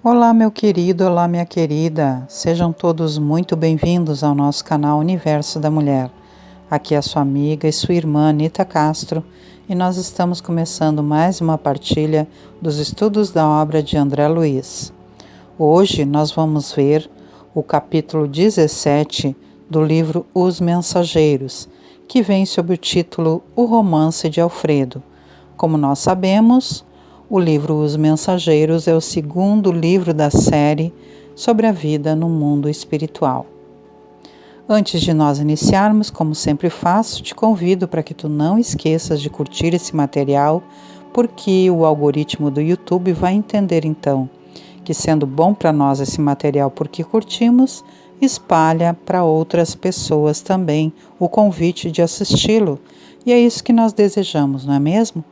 Olá, meu querido, olá, minha querida. Sejam todos muito bem-vindos ao nosso canal Universo da Mulher. Aqui é a sua amiga e sua irmã Anita Castro e nós estamos começando mais uma partilha dos estudos da obra de André Luiz. Hoje nós vamos ver o capítulo 17 do livro Os Mensageiros, que vem sob o título O Romance de Alfredo. Como nós sabemos, o livro Os Mensageiros é o segundo livro da série sobre a vida no mundo espiritual. Antes de nós iniciarmos, como sempre faço, te convido para que tu não esqueças de curtir esse material, porque o algoritmo do YouTube vai entender então que, sendo bom para nós esse material porque curtimos, espalha para outras pessoas também o convite de assisti-lo. E é isso que nós desejamos, não é mesmo?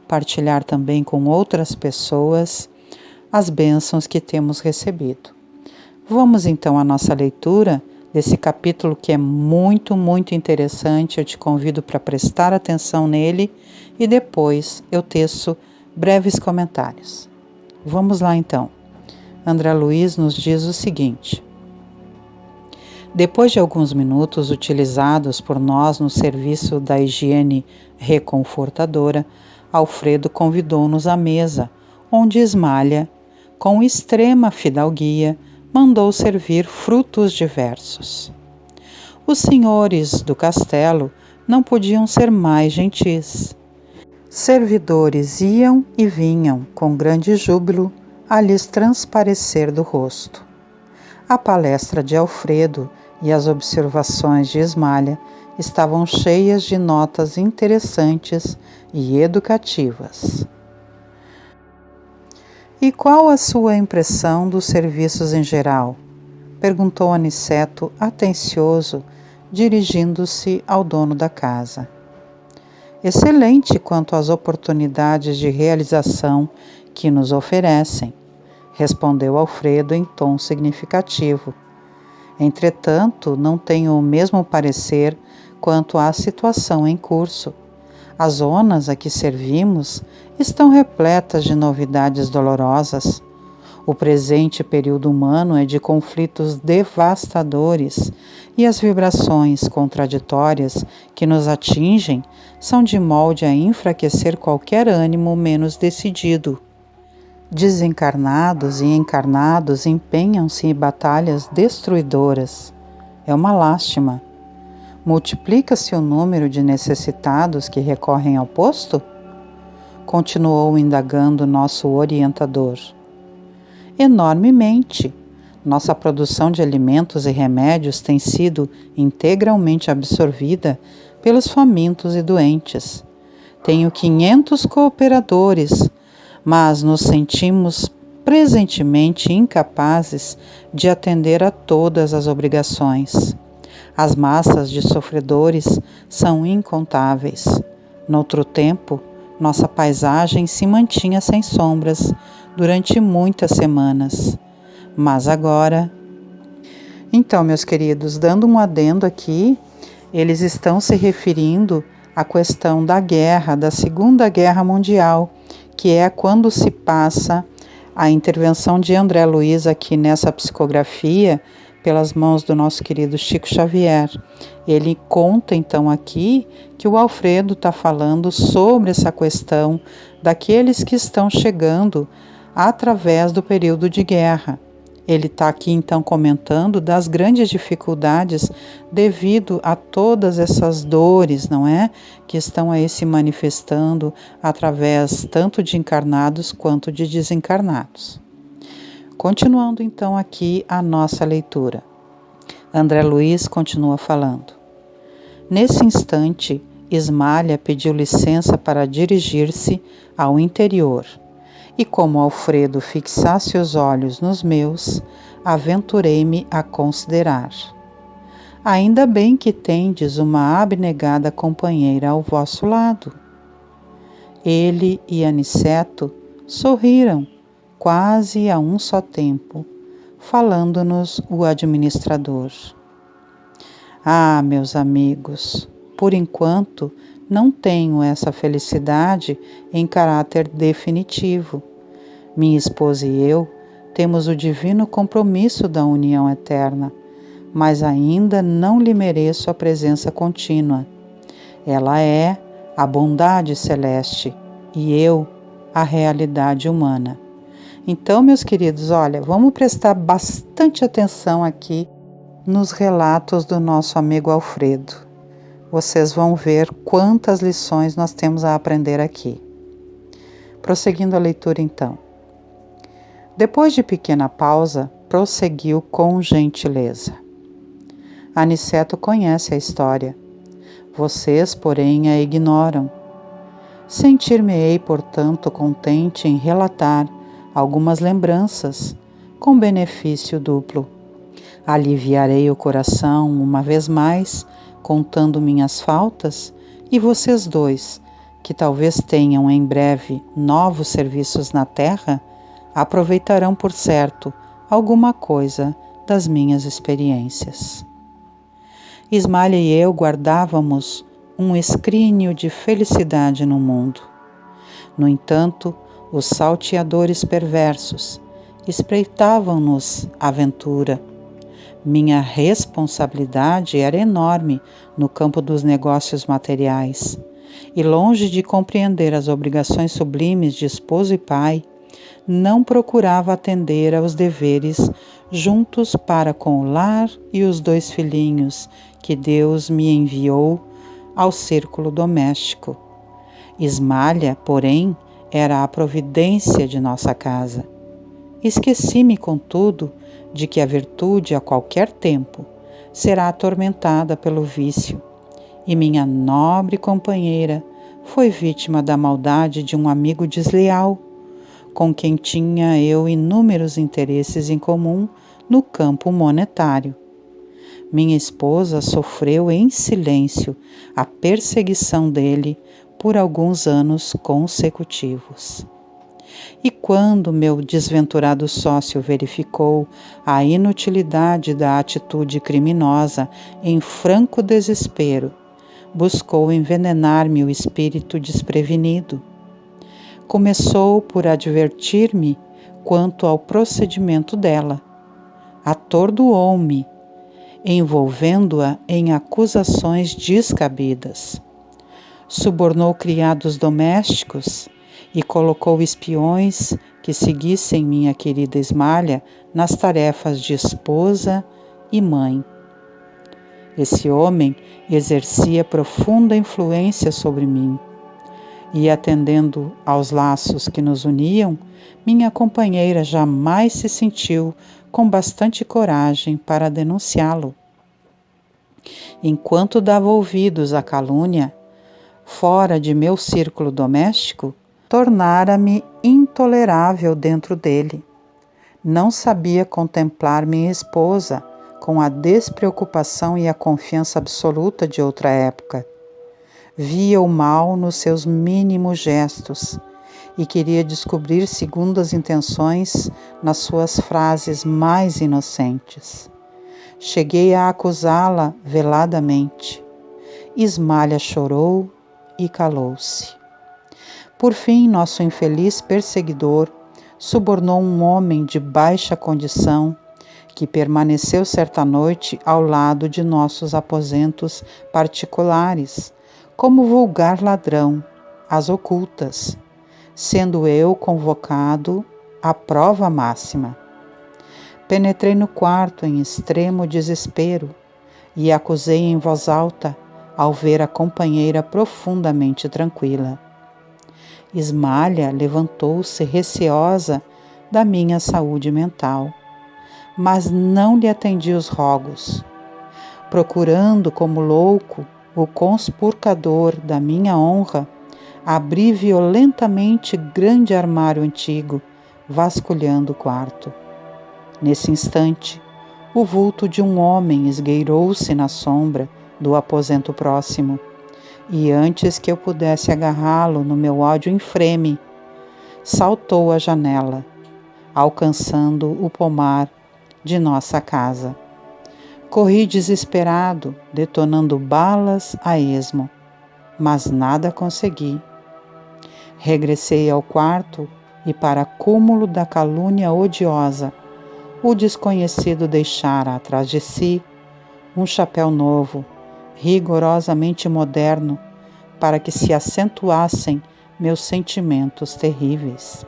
Partilhar também com outras pessoas as bênçãos que temos recebido. Vamos então à nossa leitura desse capítulo que é muito interessante. Eu te convido para prestar atenção nele e depois eu teço breves comentários. Vamos lá então. André Luiz nos diz o seguinte: depois de alguns minutos utilizados por nós no serviço da higiene reconfortadora, Alfredo convidou-nos à mesa, onde Ismália, com extrema fidalguia, mandou servir frutos diversos. Os senhores do castelo não podiam ser mais gentis. Servidores iam e vinham com grande júbilo a lhes transparecer do rosto. A palestra de Alfredo e as observações de Ismália estavam cheias de notas interessantes e educativas. E qual a sua impressão dos serviços em geral? Perguntou Aniceto, atencioso, dirigindo-se ao dono da casa. Excelente quanto às oportunidades de realização que nos oferecem, respondeu Alfredo em tom significativo. Entretanto, não tenho o mesmo parecer quanto à situação em curso. As zonas a que servimos estão repletas de novidades dolorosas. O presente período humano é de conflitos devastadores e as vibrações contraditórias que nos atingem são de molde a enfraquecer qualquer ânimo menos decidido. Desencarnados e encarnados empenham-se em batalhas destruidoras. É uma lástima. Multiplica-se o número de necessitados que recorrem ao posto? Continuou indagando nosso orientador. Enormemente. Nossa produção de alimentos e remédios tem sido integralmente absorvida pelos famintos e doentes. Tenho 500 cooperadores, mas nos sentimos presentemente incapazes de atender a todas as obrigações. As massas de sofredores são incontáveis. Noutro tempo, nossa paisagem se mantinha sem sombras durante muitas semanas. Mas agora... Então, meus queridos, dando um adendo aqui, eles estão se referindo à questão da guerra, da Segunda Guerra Mundial, que é quando se passa a intervenção de André Luiz aqui nessa psicografia, pelas mãos do nosso querido Chico Xavier. Ele conta então aqui que o Alfredo está falando sobre essa questão daqueles que estão chegando através do período de guerra. Ele está aqui então comentando das grandes dificuldades devido a todas essas dores, não é? Que estão aí se manifestando através tanto de encarnados quanto de desencarnados. Continuando então aqui a nossa leitura. André Luiz continua falando. Nesse instante, Ismália pediu licença para dirigir-se ao interior. E como Alfredo fixasse os olhos nos meus, aventurei-me a considerar. Ainda bem que tendes uma abnegada companheira ao vosso lado. Ele e Aniceto sorriram, quase a um só tempo, falando-nos o administrador. Ah, meus amigos, por enquanto não tenho essa felicidade em caráter definitivo. Minha esposa e eu temos o divino compromisso da união eterna, mas ainda não lhe mereço a presença contínua. Ela é a bondade celeste e eu, a realidade humana. Então, meus queridos, olha, vamos prestar bastante atenção aqui nos relatos do nosso amigo Alfredo. Vocês vão ver quantas lições nós temos a aprender aqui. Prosseguindo a leitura, então. Depois de pequena pausa, prosseguiu com gentileza. Aniceto conhece a história. Vocês, porém, a ignoram. Sentir-me-ei, portanto, contente em relatar algumas lembranças, com benefício duplo. Aliviarei o coração, uma vez mais, contando minhas faltas, e vocês dois, que talvez tenham em breve novos serviços na terra, aproveitarão, por certo, alguma coisa das minhas experiências. Ismália e eu guardávamos um escrínio de felicidade no mundo. No entanto, os salteadores perversos espreitavam-nos a aventura. Minha responsabilidade era enorme no campo dos negócios materiais, e longe de compreender as obrigações sublimes de esposo e pai, não procurava atender aos deveres juntos para com o lar e os 2 filhinhos que Deus me enviou ao círculo doméstico. Ismália, porém, era a providência de nossa casa. Esqueci-me, contudo, de que a virtude, a qualquer tempo, será atormentada pelo vício, e minha nobre companheira foi vítima da maldade de um amigo desleal, com quem tinha eu inúmeros interesses em comum no campo monetário. Minha esposa sofreu em silêncio a perseguição dele por alguns anos consecutivos. E quando meu desventurado sócio verificou a inutilidade da atitude criminosa em franco desespero, buscou envenenar-me o espírito desprevenido. Começou por advertir-me quanto ao procedimento dela. Atordoou-me, envolvendo-a em acusações descabidas. Subornou criados domésticos e colocou espiões que seguissem minha querida Ismália nas tarefas de esposa e mãe. Esse homem exercia profunda influência sobre mim, e atendendo aos laços que nos uniam, minha companheira jamais se sentiu com bastante coragem para denunciá-lo. Enquanto dava ouvidos à calúnia, fora de meu círculo doméstico, tornara-me intolerável dentro dele. Não sabia contemplar minha esposa com a despreocupação e a confiança absoluta de outra época. Via o mal nos seus mínimos gestos e queria descobrir segundas intenções nas suas frases mais inocentes. Cheguei a acusá-la veladamente. Ismália chorou e calou-se. Por fim, nosso infeliz perseguidor subornou um homem de baixa condição que permaneceu certa noite ao lado de nossos aposentos particulares, como vulgar ladrão, às ocultas, sendo eu convocado à prova máxima. Penetrei no quarto em extremo desespero e acusei em voz alta ao ver a companheira profundamente tranquila. Ismália levantou-se receosa da minha saúde mental, mas não lhe atendi os rogos. Procurando como louco o conspurcador da minha honra, abri violentamente grande armário antigo, vasculhando o quarto. Nesse instante, o vulto de um homem esgueirou-se na sombra do aposento próximo, e antes que eu pudesse agarrá-lo no meu ódio infreme, saltou a janela, alcançando o pomar de nossa casa. Corri desesperado, detonando balas a esmo, mas nada consegui. Regressei ao quarto e para cúmulo da calúnia odiosa, o desconhecido deixara atrás de si um chapéu novo, rigorosamente moderno, para que se acentuassem meus sentimentos terríveis.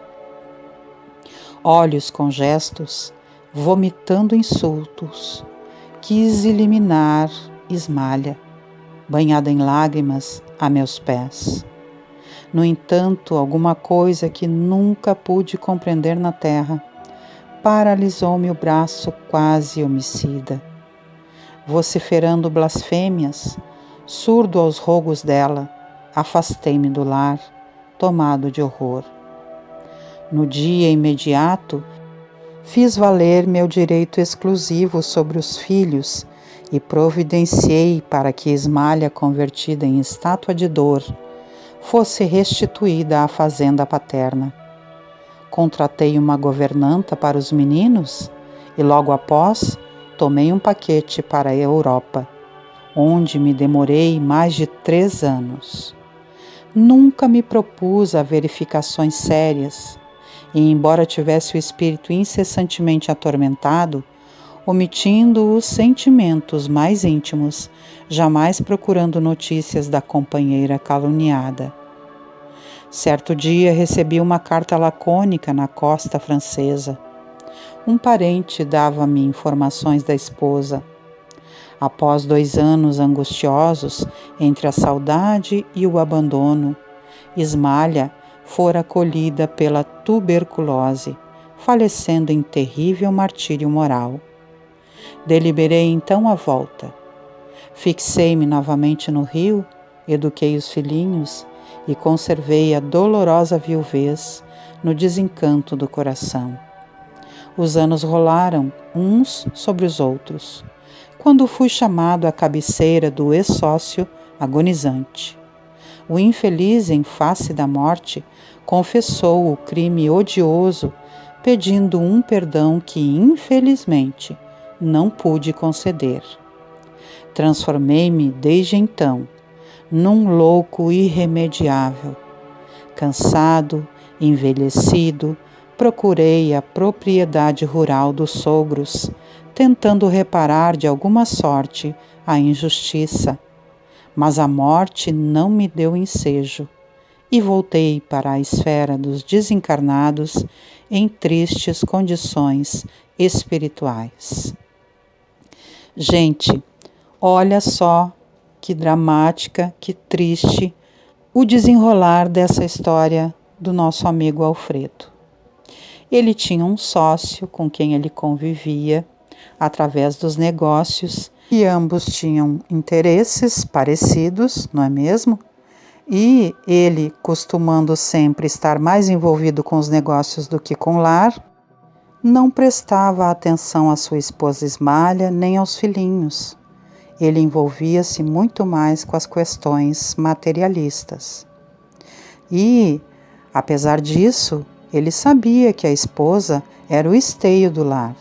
Olhos com gestos, vomitando insultos, quis eliminar Ismalha, banhada em lágrimas, a meus pés. No entanto, alguma coisa que nunca pude compreender na terra paralisou-me o braço quase homicida. Vociferando blasfêmias, surdo aos rogos dela, afastei-me do lar, tomado de horror. No dia imediato, fiz valer meu direito exclusivo sobre os filhos e providenciei para que Ismalha, convertida em estátua de dor, fosse restituída à fazenda paterna. Contratei uma governanta para os meninos e logo após tomei um paquete para a Europa, onde me demorei mais de 3 anos. Nunca me propus a verificações sérias e, embora tivesse o espírito incessantemente atormentado, omitindo os sentimentos mais íntimos, jamais procurando notícias da companheira caluniada. Certo dia recebi uma carta lacônica na costa francesa. Um parente dava-me informações da esposa. Após 2 anos angustiosos entre a saudade e o abandono, Ismalha fora acolhida pela tuberculose, falecendo em terrível martírio moral. Deliberei então a volta. Fixei-me novamente no rio, eduquei os filhinhos e conservei a dolorosa viuvez no desencanto do coração. Os anos rolaram uns sobre os outros, quando fui chamado à cabeceira do ex-sócio agonizante. O infeliz, em face da morte, confessou o crime odioso, pedindo um perdão que, infelizmente, não pude conceder. Transformei-me, desde então, num louco irremediável. Cansado, envelhecido, procurei a propriedade rural dos sogros, tentando reparar de alguma sorte a injustiça. Mas a morte não me deu ensejo e voltei para a esfera dos desencarnados em tristes condições espirituais. Gente, olha só que dramática, que triste o desenrolar dessa história do nosso amigo Alfredo. Ele tinha um sócio com quem ele convivia através dos negócios e ambos tinham interesses parecidos, não é mesmo? E ele, costumando sempre estar mais envolvido com os negócios do que com o lar, não prestava atenção à sua esposa Ismalha nem aos filhinhos. Ele envolvia-se muito mais com as questões materialistas. E, apesar disso, ele sabia que a esposa era o esteio do lar,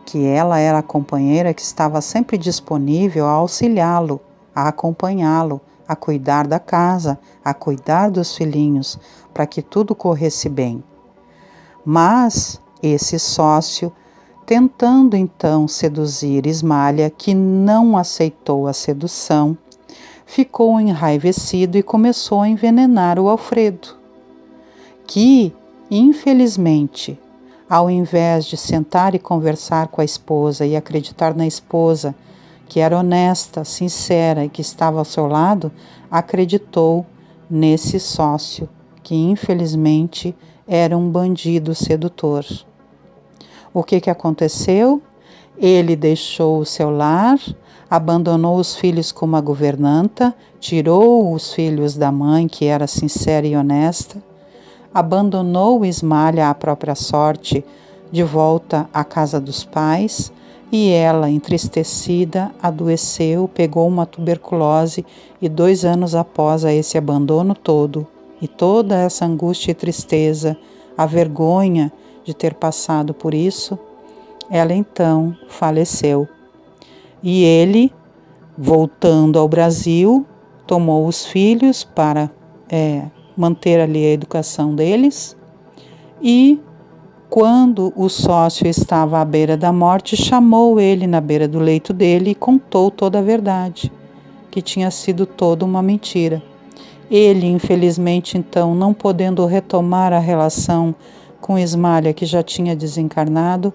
que ela era a companheira que estava sempre disponível a auxiliá-lo, a acompanhá-lo, a cuidar da casa, a cuidar dos filhinhos, para que tudo corresse bem. Mas esse sócio, tentando então seduzir Ismalha, que não aceitou a sedução, ficou enraivecido e começou a envenenar o Alfredo, que, infelizmente, ao invés de sentar e conversar com a esposa e acreditar na esposa, que era honesta, sincera e que estava ao seu lado, acreditou nesse sócio, que infelizmente era um bandido sedutor. O que aconteceu? Ele deixou o seu lar, abandonou os filhos com uma governanta, tirou os filhos da mãe, que era sincera e honesta, abandonou Ismalha à própria sorte, de volta à casa dos pais, e ela, entristecida, adoeceu, pegou uma tuberculose e 2 anos após esse abandono todo, e toda essa angústia e tristeza, a vergonha de ter passado por isso, ela então faleceu. E ele, voltando ao Brasil, tomou os filhos para manter ali a educação deles E, quando o sócio estava à beira da morte, chamou ele na beira do leito dele e contou toda a verdade, que tinha sido toda uma mentira. Ele, infelizmente, então, não podendo retomar a relação com Ismalha, que já tinha desencarnado,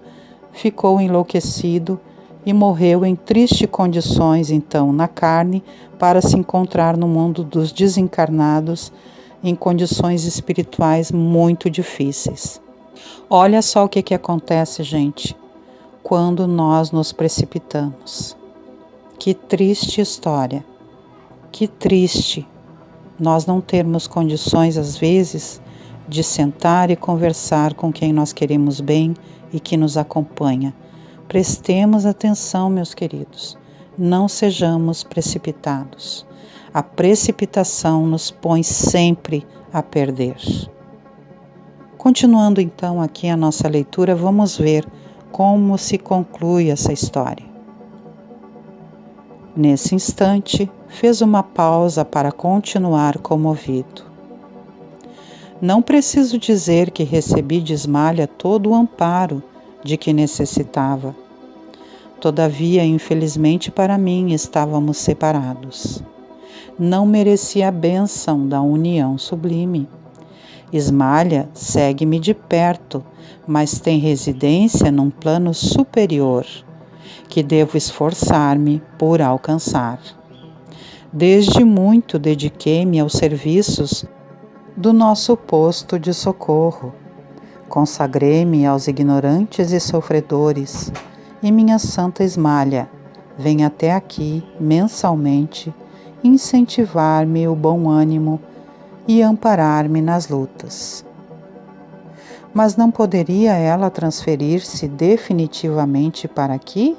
ficou enlouquecido e morreu em tristes condições, então, na carne, para se encontrar no mundo dos desencarnados, em condições espirituais muito difíceis. Olha só o que acontece, gente, quando nós nos precipitamos. Que triste história, que triste nós não termos condições, às vezes, de sentar e conversar com quem nós queremos bem e que nos acompanha. Prestemos atenção, meus queridos, não sejamos precipitados. A precipitação nos põe sempre a perder. Continuando então aqui a nossa leitura, vamos ver como se conclui essa história. Nesse instante, fez uma pausa para continuar comovido. Não preciso dizer que recebi de Ismalha todo o amparo de que necessitava. Todavia, infelizmente para mim, estávamos separados. Não merecia a bênção da união sublime. Ismalha segue-me de perto, mas tem residência num plano superior, que devo esforçar-me por alcançar. Desde muito dediquei-me aos serviços do nosso posto de socorro. Consagrei-me aos ignorantes e sofredores, e minha santa Ismalha vem até aqui mensalmente incentivar-me o bom ânimo e amparar-me nas lutas. Mas não poderia ela transferir-se definitivamente para aqui?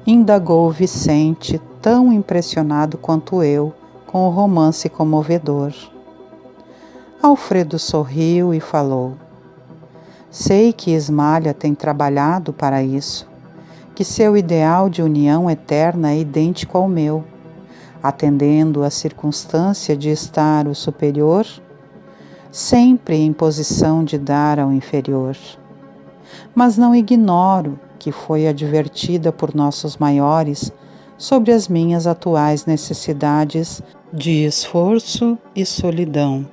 Indagou Vicente, tão impressionado quanto eu com o romance comovedor. Alfredo sorriu e falou: sei que Ismalha tem trabalhado para isso, que seu ideal de união eterna é idêntico ao meu, atendendo à circunstância de estar o superior sempre em posição de dar ao inferior. Mas não ignoro que foi advertida por nossos maiores sobre as minhas atuais necessidades de esforço e solidão.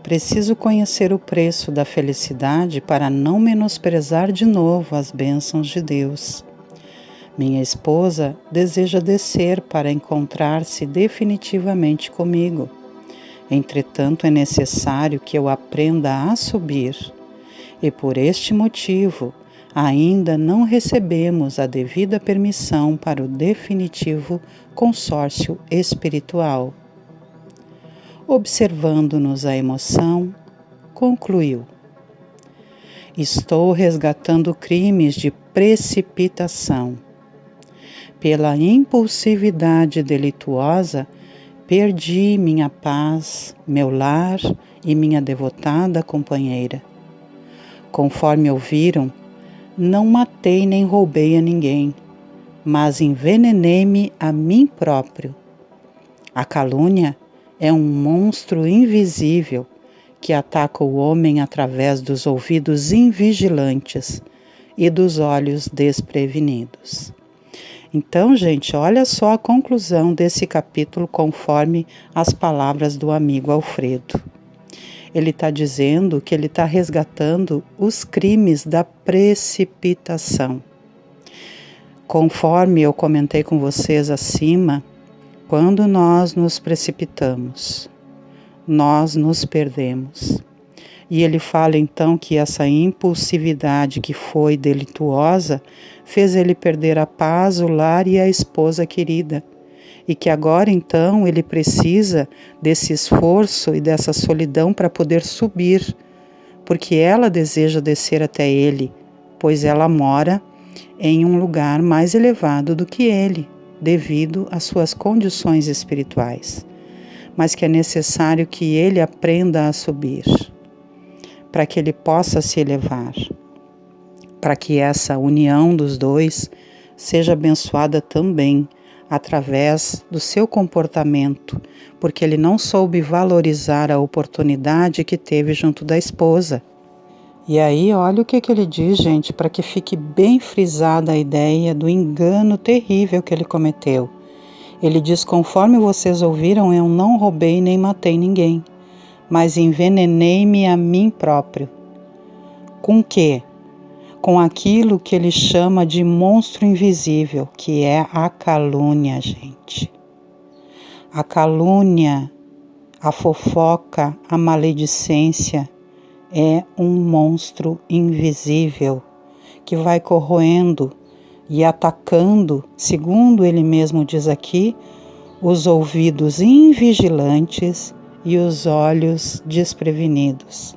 Preciso conhecer o preço da felicidade para não menosprezar de novo as bênçãos de Deus. Minha esposa deseja descer para encontrar-se definitivamente comigo. Entretanto, é necessário que eu aprenda a subir. E por este motivo, ainda não recebemos a devida permissão para o definitivo consórcio espiritual. Observando-nos a emoção, concluiu: estou resgatando crimes de precipitação. Pela impulsividade delituosa, perdi minha paz, meu lar e minha devotada companheira. Conforme ouviram, não matei nem roubei a ninguém, mas envenenei-me a mim próprio. A calúnia é um monstro invisível que ataca o homem através dos ouvidos invigilantes e dos olhos desprevenidos. Então, gente, olha só a conclusão desse capítulo conforme as palavras do amigo Alfredo. Ele está dizendo que ele está resgatando os crimes da precipitação. Conforme eu comentei com vocês acima, quando nós nos precipitamos, nós nos perdemos. E ele fala então que essa impulsividade que foi delituosa fez ele perder a paz, o lar e a esposa querida. E que agora então ele precisa desse esforço e dessa solidão para poder subir, porque ela deseja descer até ele, pois ela mora em um lugar mais elevado do que ele, devido às suas condições espirituais. Mas que é necessário que ele aprenda a subir, para que ele possa se elevar, para que essa união dos dois seja abençoada também através do seu comportamento, porque ele não soube valorizar a oportunidade que teve junto da esposa. E aí, olha o que ele diz, gente, para que fique bem frisada a ideia do engano terrível que ele cometeu. Ele diz: conforme vocês ouviram, eu não roubei nem matei ninguém, mas envenenei-me a mim próprio. Com quê? Com aquilo que ele chama de monstro invisível, que é a calúnia, gente. A calúnia, a fofoca, a maledicência é um monstro invisível que vai corroendo e atacando, segundo ele mesmo diz aqui, os ouvidos invigilantes e os olhos desprevenidos.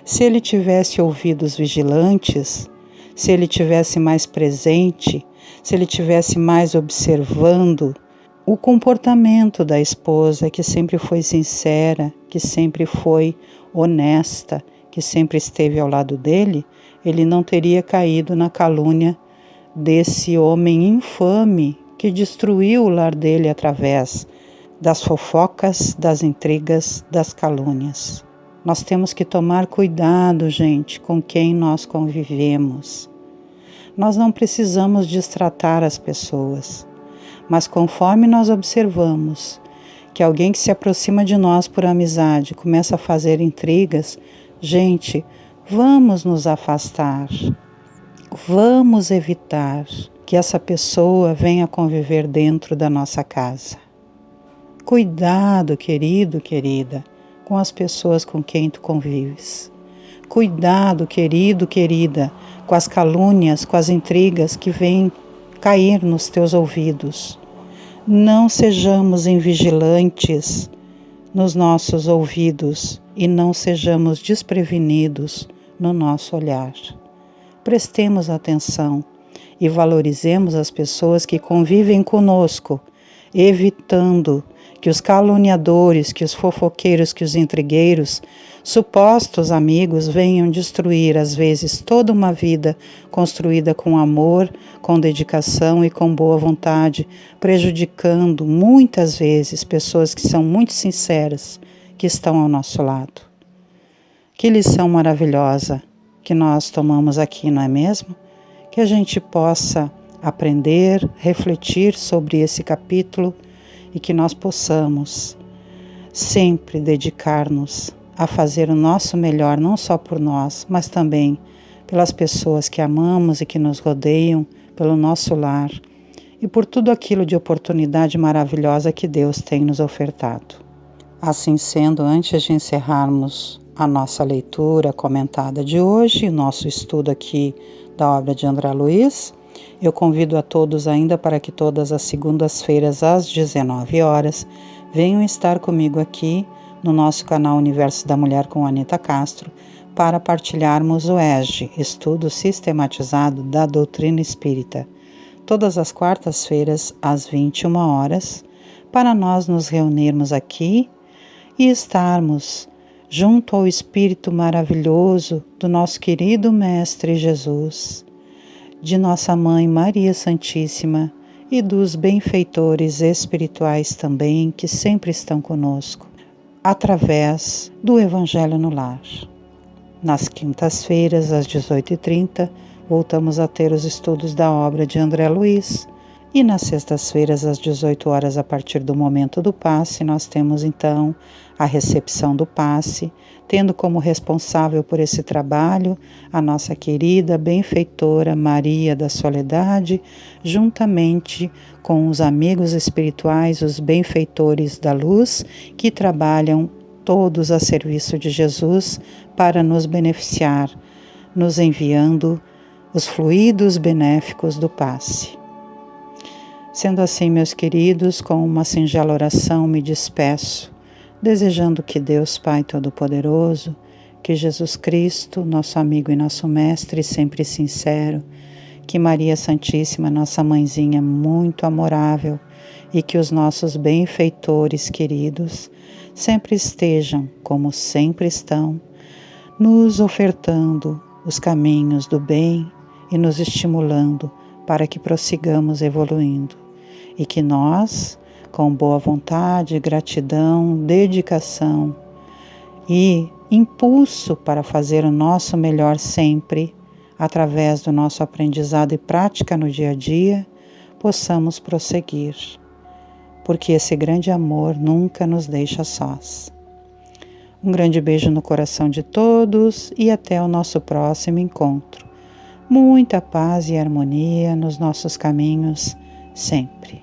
Se ele tivesse ouvidos vigilantes, se ele tivesse mais presente, se ele tivesse mais observando o comportamento da esposa, que sempre foi sincera, que sempre foi honesta, que sempre esteve ao lado dele, ele não teria caído na calúnia desse homem infame que destruiu o lar dele através das fofocas, das intrigas, das calúnias. Nós temos que tomar cuidado, gente, com quem nós convivemos. Nós não precisamos destratar as pessoas, mas conforme nós observamos que alguém que se aproxima de nós por amizade começa a fazer intrigas, gente, vamos nos afastar, vamos evitar que essa pessoa venha conviver dentro da nossa casa. Cuidado, querido, querida, com as pessoas com quem tu convives. Cuidado, querido, querida, com as calúnias, com as intrigas que vêm cair nos teus ouvidos. Não sejamos invigilantes nos nossos ouvidos e não sejamos desprevenidos no nosso olhar. Prestemos atenção e valorizemos as pessoas que convivem conosco, evitando que os caluniadores, que os fofoqueiros, que os intrigueiros, supostos amigos, venham destruir, às vezes, toda uma vida construída com amor, com dedicação e com boa vontade, prejudicando, muitas vezes, pessoas que são muito sinceras, que estão ao nosso lado. Que lição maravilhosa que nós tomamos aqui, não é mesmo? Que a gente possa aprender, refletir sobre esse capítulo e que nós possamos sempre dedicar-nos a fazer o nosso melhor, não só por nós, mas também pelas pessoas que amamos e que nos rodeiam, pelo nosso lar e por tudo aquilo de oportunidade maravilhosa que Deus tem nos ofertado. Assim sendo, antes de encerrarmos a nossa leitura comentada de hoje, o nosso estudo aqui da obra de André Luiz, eu convido a todos ainda para que todas as segundas-feiras às 19 horas venham estar comigo aqui no nosso canal Universo da Mulher com Anita Castro para partilharmos o ESG, Estudo Sistematizado da Doutrina Espírita, todas as quartas-feiras às 21 horas, para nós nos reunirmos aqui e estarmos junto ao Espírito maravilhoso do nosso querido Mestre Jesus, de nossa Mãe Maria Santíssima e dos benfeitores espirituais também que sempre estão conosco, através do Evangelho no Lar. Nas quintas-feiras, às 18h30, voltamos a ter os estudos da obra de André Luiz, e nas sextas-feiras, às 18 horas, a partir do momento do passe, nós temos então a recepção do passe, tendo como responsável por esse trabalho a nossa querida benfeitora Maria da Soledade, juntamente com os amigos espirituais, os benfeitores da luz, que trabalham todos a serviço de Jesus para nos beneficiar, nos enviando os fluidos benéficos do passe. Sendo assim, meus queridos, com uma singela oração me despeço, desejando que Deus Pai Todo-Poderoso, que Jesus Cristo, nosso amigo e nosso mestre, sempre sincero, que Maria Santíssima, nossa mãezinha muito amorável, e que os nossos benfeitores queridos sempre estejam, como sempre estão, nos ofertando os caminhos do bem e nos estimulando para que prossigamos evoluindo. E que nós, com boa vontade, gratidão, dedicação e impulso para fazer o nosso melhor sempre, através do nosso aprendizado e prática no dia a dia, possamos prosseguir, porque esse grande amor nunca nos deixa sós. Um grande beijo no coração de todos e até o nosso próximo encontro. Muita paz e harmonia nos nossos caminhos sempre.